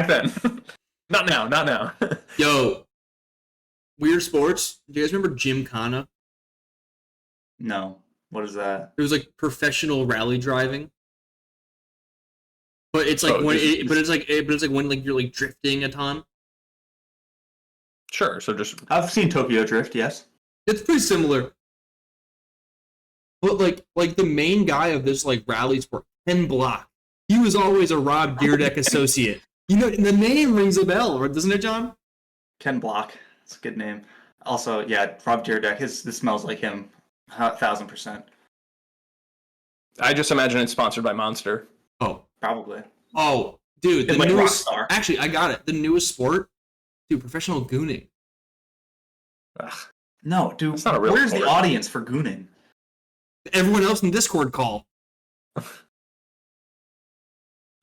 then. Not now. Yo, weird sports. Do you guys remember Gymkhana? No. What is that? It was like professional rally driving. But it's like Oh, it's like when like you're like drifting a ton. Sure. So just I've seen Tokyo Drift. Yes. It's pretty similar. But like the main guy of this like rally sport, Ken Block, he was always a Rob Dyrdek associate. You know, the name rings a bell, doesn't it, John? Ken Block. It's a good name. Also, yeah, Rob Dyrdek. This smells like him. 1,000%. I just imagine it's sponsored by Monster. Oh, Probably. dude, the It's like newest. Rockstar. Actually, I got it. The newest sport, dude, professional gooning. Ugh. No, dude. It's not a real Where's sport. the audience for gooning? Everyone else in Discord call.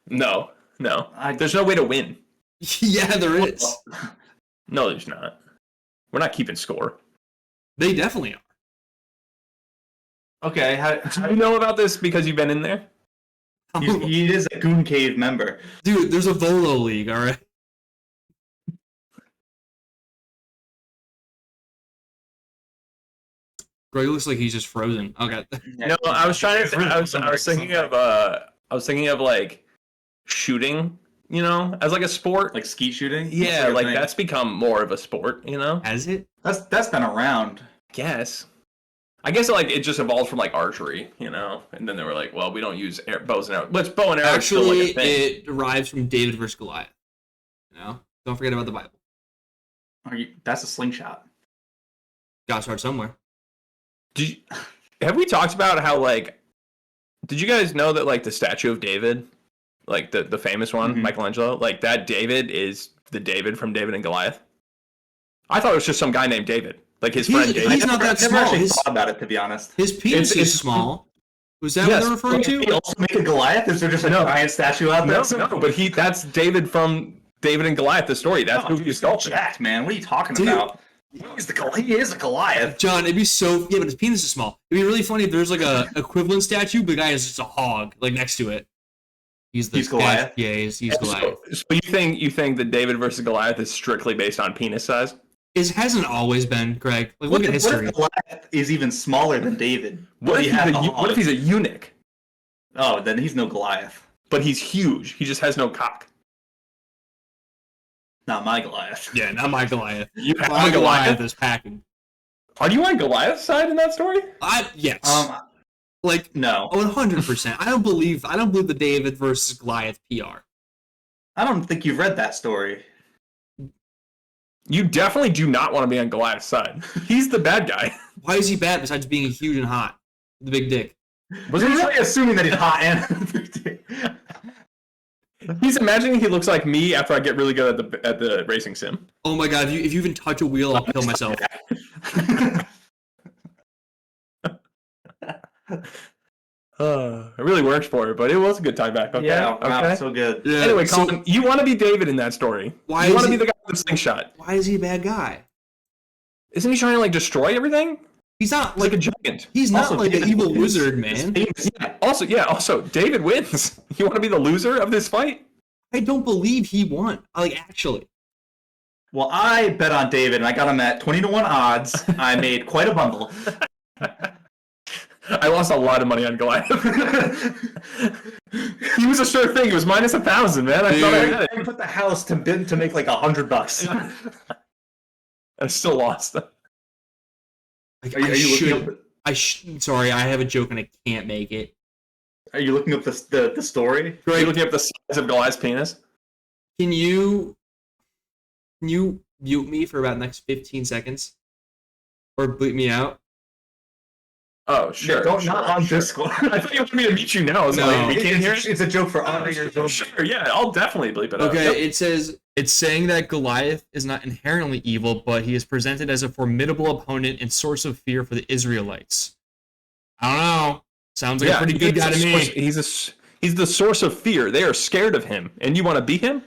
No. There's no way to win. Yeah, there is. No, there's not. We're not keeping score. They definitely are. Okay, Do you know about this because you've been in there? he is a Goon Cave member. Dude, there's a Volo League, all right? Greg looks like he's just frozen. Okay. No, I was trying to. I was thinking of. I was thinking of like shooting. You know, as like a sport. Like skeet shooting? Yeah, That's like a thing. that's become more of a sport. You know. Has it? That's been around. I guess like it just evolved from like archery, you know, and then they were like, well, we don't use bows and arrows. But bow and arrows still like Actually, a thing. it derives from David versus Goliath. You know? Don't forget about the Bible. That's a slingshot. Gotta start somewhere. Have we talked about how like? Did you guys know that like the statue of David, like the famous one, Mhm. Michelangelo, like that David is the David from David and Goliath? I thought it was just some guy named David, like his friend David. He's not that I've never small. actually His, thought about it, to be honest. his penis It's- is small. Was that Yes, what they're referring Can to? we also make a Goliath? Is there just a No. giant statue out there? No, but that's David from David and Goliath, the story. That's who he's sculpted. jacked, man. What are you talking Dude. about? He is a Goliath. John, it'd be so yeah, but his penis is small. It'd be really funny if there's like a equivalent statue, but the guy is just a hog like next to it. He's Goliath? Yeah, he's Goliath. So you think that David versus Goliath is strictly based on penis size? It hasn't always been, Greg. Like look at What history. if Goliath is even smaller than David? What if he's a eunuch? Oh, then he's no Goliath. But he's huge. He just has no cock. Not my Goliath. Yeah, not my Goliath. You have My a Goliath Goliath? is packing. Are you on Goliath's side in that story? Yes. Like No. 100%. I don't believe the David versus Goliath PR. I don't think you've read that story. You definitely do not want to be on Goliath's side. He's the bad guy. Why is he bad besides being huge and hot? The big dick. You're really assuming that he's hot and He's imagining he looks like me after I get really good at the racing sim. Oh my god, if you even touch a wheel, I'll kill myself. It really works for it, but it was a good time back. Okay. Yeah, wow, Okay. so good. Yeah, Anyway, so Colin, you want to be David in that story. Why you is want to he- be the guy with the slingshot. why is he a bad guy? Isn't he trying to like destroy everything? He's not Like like a giant. he's not Also, like an David evil wins. wizard, man. Also, David wins. You want to be the loser of this fight? I don't believe he won. Like actually. Well, I bet on David, and I got him at 20-1 odds. I made quite a bundle. I lost a lot of money on Goliath. He was a sure thing. It was minus 1,000, man. I thought I had it. I put the house to bid to make like $100. I still lost. Are you looking up? Sorry, I have a joke and I can't make it. Are you looking up the story? Are you looking up the size of Goliath's penis? Can you mute me for about the next 15 seconds? Or bleep me out? Oh, sure. Not on Discord. I thought you wanted me to meet you now. So No. we can't hear it? It's a joke for audio. Sure, yeah. I'll definitely bleep it out. Okay, Yep. it says, it's saying that Goliath is not inherently evil, but he is presented as a formidable opponent and source of fear for the Israelites. I don't know. Sounds like a pretty good guy to me. He's the source of fear. They are scared of him. And you want to beat him?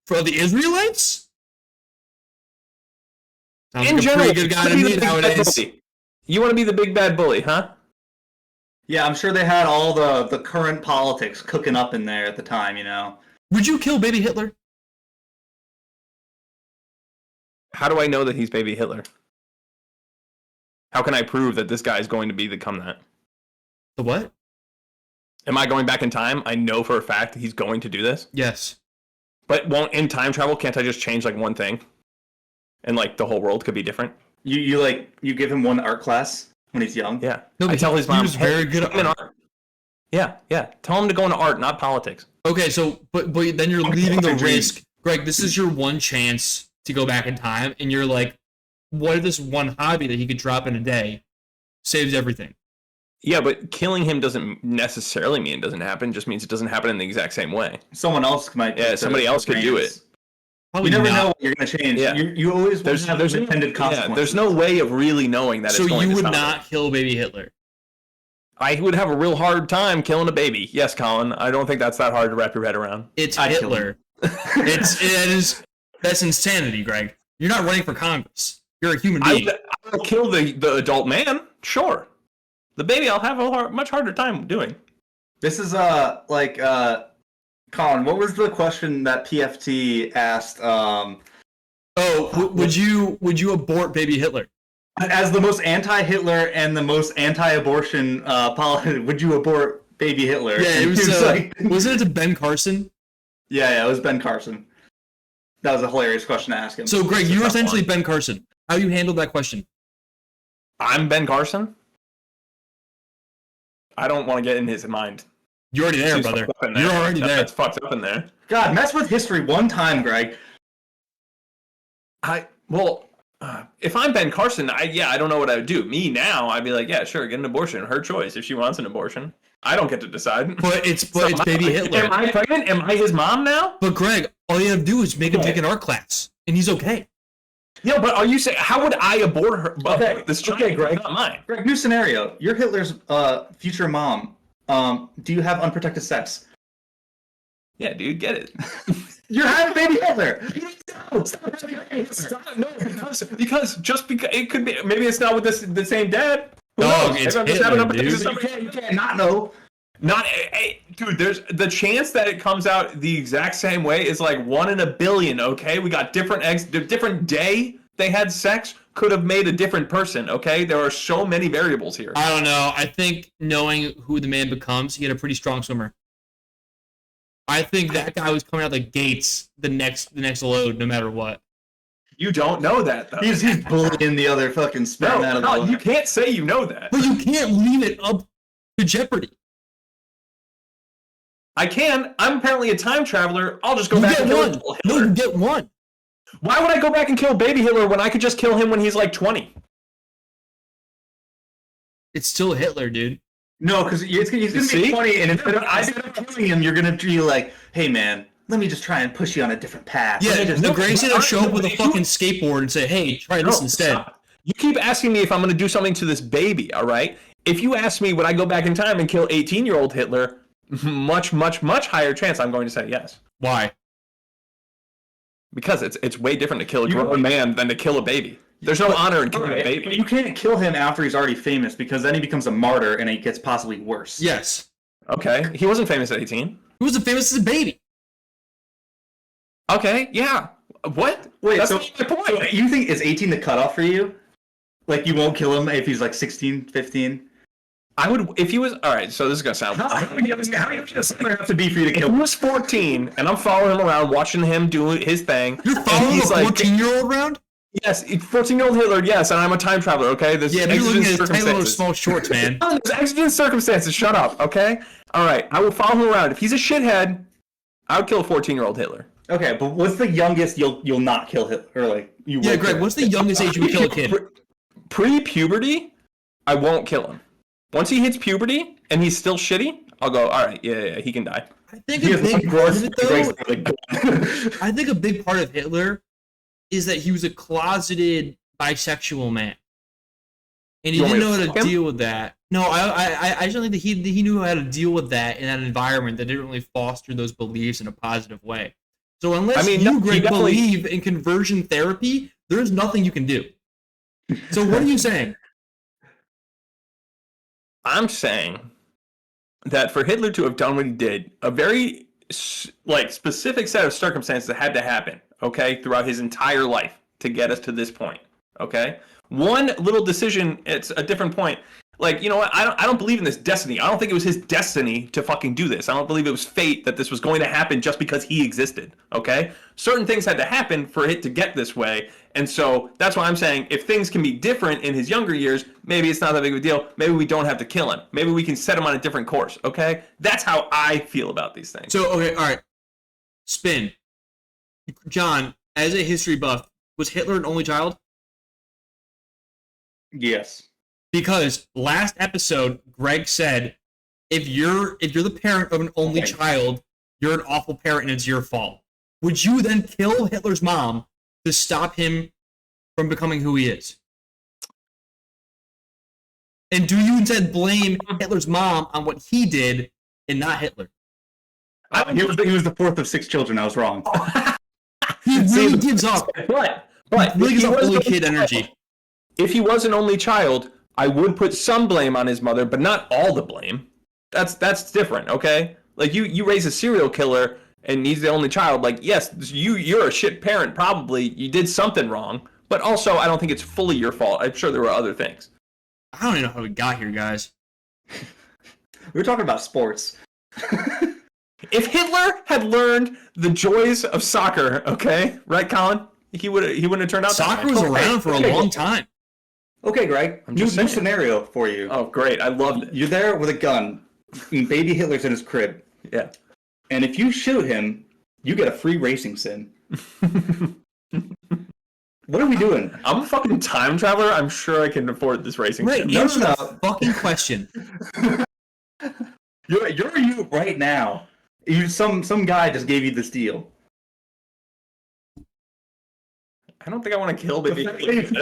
For the Israelites? Sounds In like general, a pretty good guy to me nowadays. You want to be the big bad bully, huh? Yeah, I'm sure they had all the current politics cooking up in there at the time, you know. Would you kill baby Hitler? How do I know that he's baby Hitler? How can I prove that this guy is going to become that? The what? Am I going back in time? I know for a fact that he's going to do this. Yes. But in time travel, can't I just change like one thing? And like the whole world could be different? You give him one art class when he's young. Yeah. No, I tell his mom, he was very good at art. Yeah. Tell him to go into art, not politics. Okay, so but then you're leaving the risk. Greg, this is your one chance to go back in time, and you're like, what if this one hobby that he could drop in a day saves everything? Yeah, but killing him doesn't necessarily mean it doesn't happen. It just means it doesn't happen in the exact same way. Someone else might. Yeah, somebody else could do it. Probably You never not. know what you're going to change. Yeah. You always want to have intended consequences. Yeah, there's no way of really knowing that So it's going you to would stop not kill baby Hitler? I would have a real hard time killing a baby. Yes, Colin. I don't think that's that hard to wrap your head around. It's I'd kill Hitler. That's insanity, Greg. You're not running for Congress. You're a human being. I will kill the adult man, sure. The baby I'll have a much harder time doing. This is Colin, what was the question that PFT asked? Would you abort baby Hitler? As the most anti-Hitler and the most anti-abortion policy, would you abort baby Hitler? Yeah, it And was. he like, Wasn't it to Ben Carson? yeah, it was Ben Carson. That was a hilarious question to ask him. So, Greg, It's a you're tough essentially one. Ben Carson. How you handled that question? I'm Ben Carson? I don't want to get in his mind. You're already there, He's brother. fucked up in there. You're already there. That's fucked up in there. God, mess with history one time, Greg. If I'm Ben Carson, I don't know what I would do. Me now, I'd be like, yeah, sure, get an abortion. Her choice. If she wants an abortion, I don't get to decide. But it's baby Hitler. Am I pregnant? Am I his mom now? But Greg, all you have to do is make him take an art class, and he's okay. Yeah, but are you saying how would I abort her? Okay, this child, okay, Greg. not mine. Greg, new scenario. You're Hitler's future mom. Do you have unprotected sex? Yeah, dude, get it. You're having baby Hitler. Because it could be maybe it's not with the same dad. Who Dog, knows? it's Maybe I'm just Hitler, having a- dude. You can't not know. Dude, there's the chance that it comes out the exact same way is like 1 in a billion. Okay, we got different eggs, the different day they had sex could have made a different person. Okay, there are so many variables here. I don't know. I think knowing who the man becomes, he had a pretty strong swimmer. I think that guy was coming out the gates the next load, no matter what. You don't know that though. He's bullying the other fucking sperm out of the No, water. you can't say you know that. But you can't leave it up to jeopardy. I can. I'm apparently a time traveler. I'll just go You back get and kill one. Hitler. No, you get one. Why would I go back and kill baby Hitler when I could just kill him when he's like 20? It's still Hitler, dude. No, because he's gonna be See? 20, and instead of killing him, you're gonna be like, "Hey, man, let me just try and push you on a different path." Yeah, Let me just- no, Greg's gonna show up with a you- fucking skateboard and say, "Hey, try this instead." Stop. You keep asking me if I'm going to do something to this baby, all right? If you ask me would I go back in time and kill 18-year-old Hitler, much, much, much higher chance I'm going to say yes. Why? Because it's way different to kill a grown man than to kill a baby. There's no honor in killing a baby. You can't kill him after he's already famous, because then he becomes a martyr and it gets possibly worse. Yes. Okay, he wasn't famous at 18. He wasn't famous as a baby. Okay, yeah. What? Wait, That's so, not my point. so you think is 18 the cutoff for you? Like, you won't kill him if he's like 16, 15? I would, if he was, all right, so this is going to sound, how many of us have to be for you to kill? If he was 14 and I'm following him around, watching him do his thing. You're following a 14-year-old around? Yes, 14-year-old Hitler, yes, and I'm a time traveler, okay? There's you're looking at the title of small shorts, man. There's exigent circumstances, shut up, okay? All right, I will follow him around. If he's a shithead, I would kill a 14-year-old Hitler. Okay, but what's the youngest you'll not kill Hitler? Or like you? Yeah, Greg. What's the youngest age you would kill a kid? Pre-puberty, I won't kill him. Once he hits puberty and he's still shitty, I'll go. All right, yeah, he can die. I think a big part of it, though. I think a big part of Hitler is that he was a closeted bisexual man, and he didn't know how to deal with that. No, I just don't think that he knew how to deal with that in that environment that didn't really foster those beliefs in a positive way. So unless Greg, believe in conversion therapy, there's nothing you can do. So what are you saying? I'm saying that for Hitler to have done what he did, a very specific set of circumstances that had to happen, okay, throughout his entire life to get us to this point, okay? One little decision, it's a different point. Like, you know what? I don't believe in this destiny. I don't think it was his destiny to fucking do this. I don't believe it was fate that this was going to happen just because he existed, okay? Certain things had to happen for it to get this way. And so that's why I'm saying if things can be different in his younger years, maybe it's not that big of a deal. Maybe we don't have to kill him. Maybe we can set him on a different course, okay? That's how I feel about these things. So, okay, all right. Spin. John, as a history buff, was Hitler an only child? Yes. Because last episode, Greg said, if you're the parent of an only child, you're an awful parent and it's your fault. Would you then kill Hitler's mom to stop him from becoming who he is? And do you instead blame Hitler's mom on what he did and not Hitler? He was the fourth of 6 children. I was wrong. He really gives up. But he really gives up only kid energy. If he was an only child, I would put some blame on his mother, but not all the blame. That's different, okay? Like you raise a serial killer and he's the only child. Like, yes, you're a shit parent. Probably you did something wrong, but also I don't think it's fully your fault. I'm sure there were other things. I don't even know how we got here, guys. We were talking about sports. If Hitler had learned the joys of soccer, okay, right, Colin? He wouldn't have turned out. Soccer was around for a long time. Okay, Greg. New scenario for you. Oh, great! I loved it. You're there with a gun. Baby Hitler's in his crib. Yeah. And if you shoot him, you get a free racing sim. What are we doing? I'm a fucking time traveler. I'm sure I can afford this racing sim. Answer the fucking question. You're you right now. Some guy just gave you this deal. I don't think I want to kill baby.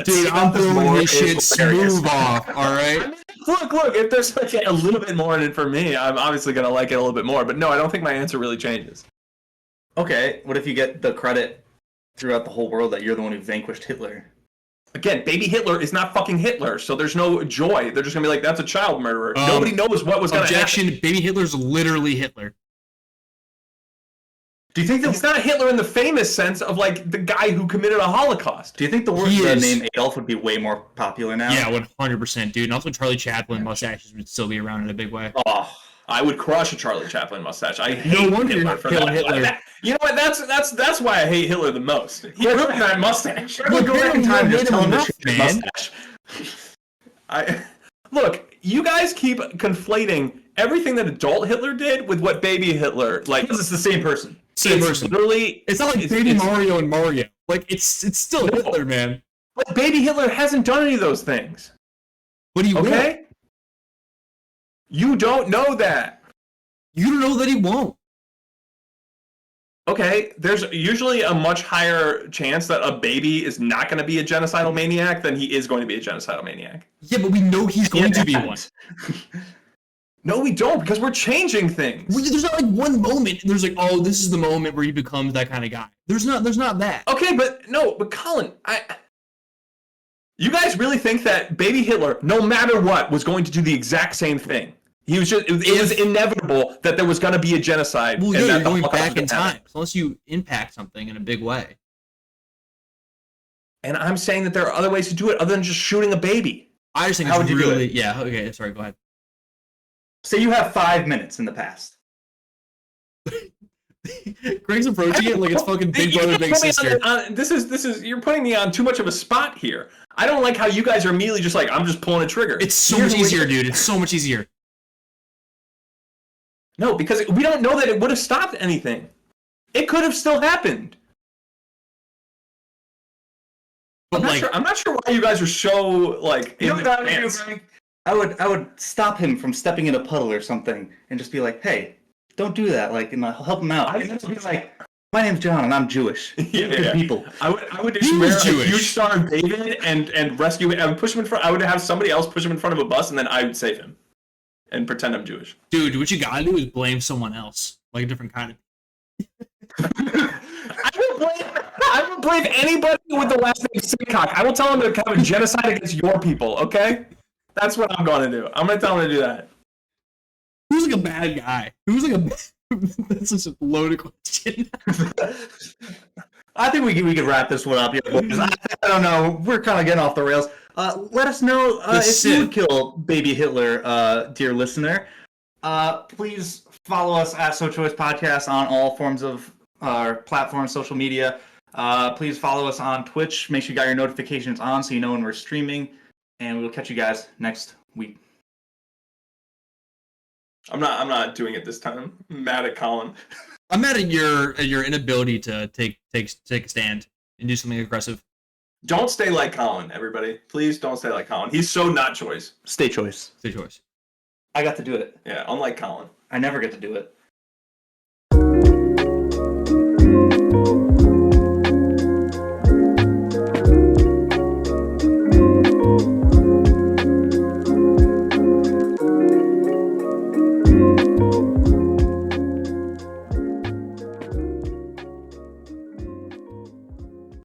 Dude, I'm throwing this shit smooth off, alright? I mean, look, if there's like a little bit more in it for me, I'm obviously going to like it a little bit more. But no, I don't think my answer really changes. Okay, what if you get the credit throughout the whole world that you're the one who vanquished Hitler? Again, baby Hitler is not fucking Hitler, so there's no joy. They're just going to be like, that's a child murderer. Nobody knows what was going to happen. Objection, baby Hitler's literally Hitler. Do you think that it's not Hitler in the famous sense of like the guy who committed a Holocaust? Do you think the name Adolf would be way more popular now? Yeah, 100%, dude. And also Charlie Chaplin mustaches would still be around in a big way. Oh, I would crush a Charlie Chaplin mustache. I hate Hitler for that. Hitler. You know what? That's why I hate Hitler the most. He ruined that mustache. Go back in time and just tell him to shave his mustache. Look, you guys keep conflating everything that adult Hitler did with what baby Hitler like. Because it's the same person. Same person. Literally, it's not like Baby Mario and Mario. Like it's still Hitler, man. But baby Hitler hasn't done any of those things. But he will. You don't know that. You don't know that he won't. Okay, there's usually a much higher chance that a baby is not going to be a genocidal maniac than he is going to be a genocidal maniac. Yeah, but we know he's going to be one. No, we don't, because we're changing things. There's not like one moment. There's like, oh, this is the moment where he becomes that kind of guy. There's not that. Okay, but Colin, you guys really think that baby Hitler, no matter what, was going to do the exact same thing? He was just, it was inevitable that there was going to be a genocide. Well, yeah, you're going back in time, unless you impact something in a big way. And I'm saying that there are other ways to do it other than just shooting a baby. I just think it's really, yeah, okay, sorry, go ahead. Say you have 5 minutes in the past. Greg's approaching it like it's fucking Big Brother, Big Sister. This is you're putting me on too much of a spot here. I don't like how you guys are immediately just like, I'm just pulling a trigger. It's so much easier, dude. It's so much easier. No, because we don't know that it would have stopped anything. It could have still happened. But I'm not sure why you guys are so like. You know what I would do, Frank? I would stop him from stepping in a puddle or something, and just be like, "Hey, don't do that!" Like, and help him out. And just be like, "My name's John, and I'm Jewish. Good people." I would just wear a huge Star of David and rescue him. I would push him in front. I would have somebody else push him in front of a bus, and then I would save him, and pretend I'm Jewish. Dude, what you gotta do is blame someone else, like a different kind of. I will blame anybody with the last name Sincock. I will tell him to have a genocide against your people, okay? That's what I'm going to do. I'm going to tell him to do that. Who's like a bad guy? Who's like a... That's just a loaded question. I think we could wrap this one up here, boys. I don't know. We're kind of getting off the rails. Let us know if you would kill baby Hitler, dear listener. Please follow us at sochoicepodcast on all forms of our platforms, social media. Please follow us on Twitch. Make sure you got your notifications on so you know when we're streaming. And we'll catch you guys next week. I'm not doing it this time. I'm mad at Colin. I'm mad at your inability to take a stand and do something aggressive. Don't stay like Colin, everybody. Please don't stay like Colin. He's so not choice. Stay choice. Stay choice. I got to do it. Yeah, unlike Colin. I never get to do it.